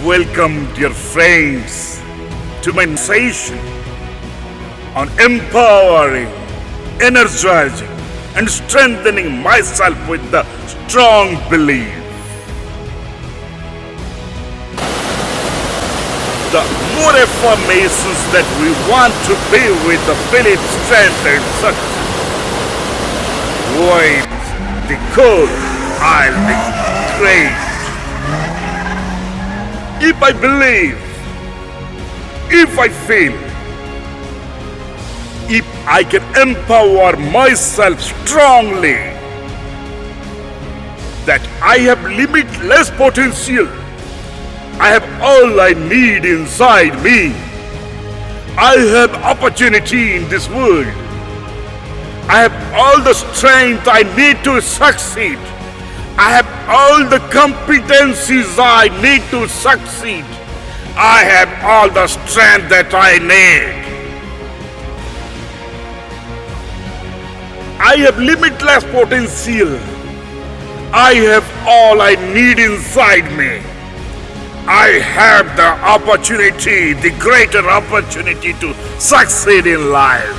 Welcome, dear friends, to my session on empowering, energizing, and strengthening myself with the strong belief. The more affirmations that we want to be with the belief, strength, and success, with the goal, I'll be great. If I believe, if I feel, if I can empower myself strongly, that I have limitless potential, I have all I need inside me, I have opportunity in this world, I have all the strength I need to succeed, I have all the competencies I need to succeed. I have all the strength that I need. I have limitless potential. I have all I need inside me. I have the opportunity, the greater opportunity to succeed in life.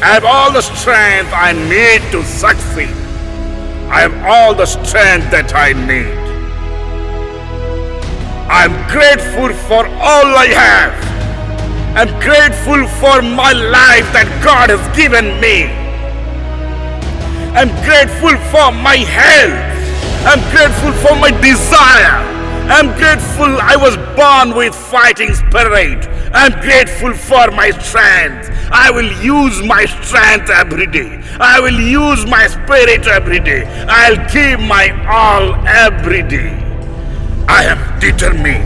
I have all the strength I need to succeed. I have all the strength that I need. I'm grateful for all I have. I'm grateful for my life that God has given me. I'm grateful for my health. I'm grateful for my desire. I'm grateful I was born with fighting spirit. I'm grateful for my strength. I will use my strength every day. I will use my spirit every day. I'll give my all every day. I am determined.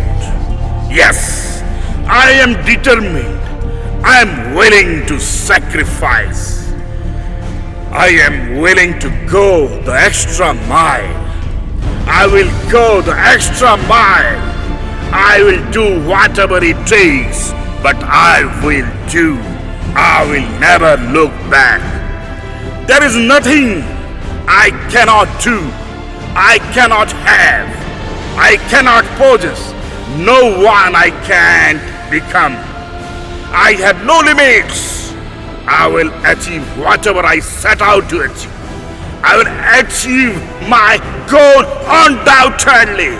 Yes, I am determined. I am willing to sacrifice. I am willing to go the extra mile. I will go the extra mile. I will do whatever it takes, but I will do. I will never look back. There is nothing I cannot do. I cannot have. I cannot possess. No one I can't become. I have no limits. I will achieve whatever I set out to achieve. I will achieve my goal undoubtedly.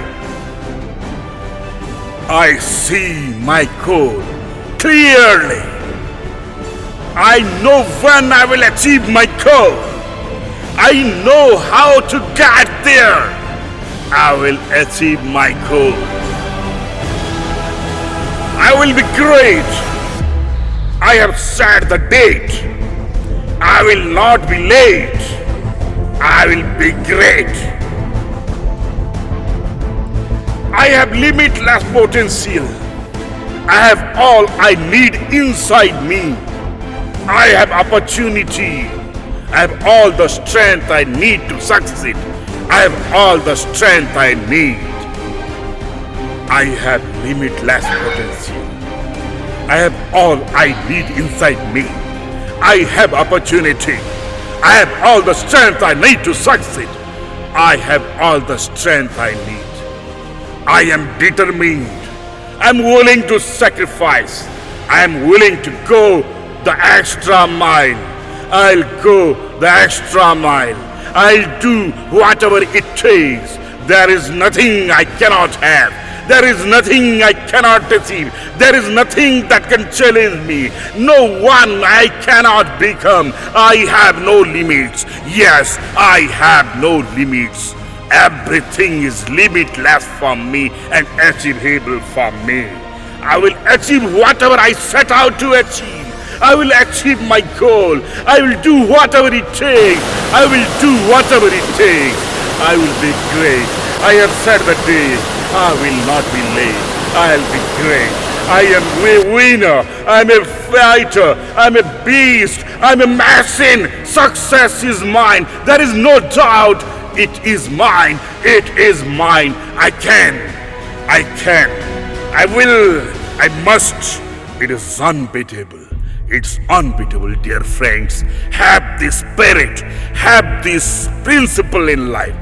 I see my goal clearly. I know when I will achieve my goal. I know how to get there. I will achieve my goal. I will be great. I have set the date. I will not be late. I will be great. I have limitless potential. I have all I need inside me. I have opportunity. I have all the strength I need to succeed. I have all the strength I need. I have limitless potential. I have all I need inside me. I have opportunity. I have all the strength I need to succeed. I have all the strength I need. I am determined. I am willing to sacrifice. I am willing to go the extra mile. I'll go the extra mile. I'll do whatever it takes. There is nothing I cannot have. There is nothing I cannot achieve. There is nothing that can challenge me. No one I cannot become. I have no limits. Yes, I have no limits. Everything is limitless for me and achievable for me. I will achieve whatever I set out to achieve. I will achieve my goal. I will do whatever it takes. I will do whatever it takes. I will be great. I have set the day. I will not be late. I'll be great. I am a winner. I'm a fighter. I'm a beast. I'm a machine. Success is mine. There is no doubt. It is mine. It is mine. I can. I can. I will. I must. It is unbeatable. It's unbeatable, dear friends. Have this spirit. Have this principle in life.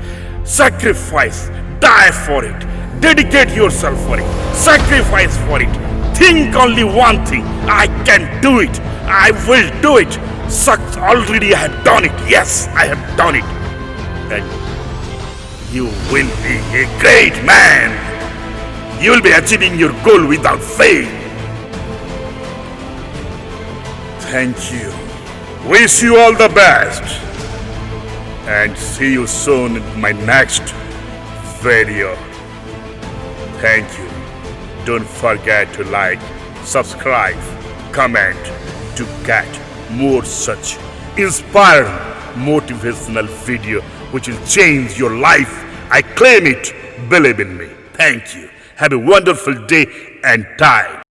Sacrifice. Die for it. Dedicate yourself for it. Sacrifice for it. Think only one thing. I can do it. I will do it. Already I have done it. Yes, I have done it. And you will be a great man. You will be achieving your goal without fail. Thank you. Wish you all the best. And see you soon in my next video. Thank you. Don't forget to like, subscribe, comment to get more such inspiring, motivational video which will change your life. I claim it. Believe in me. Thank you. Have a wonderful day and time.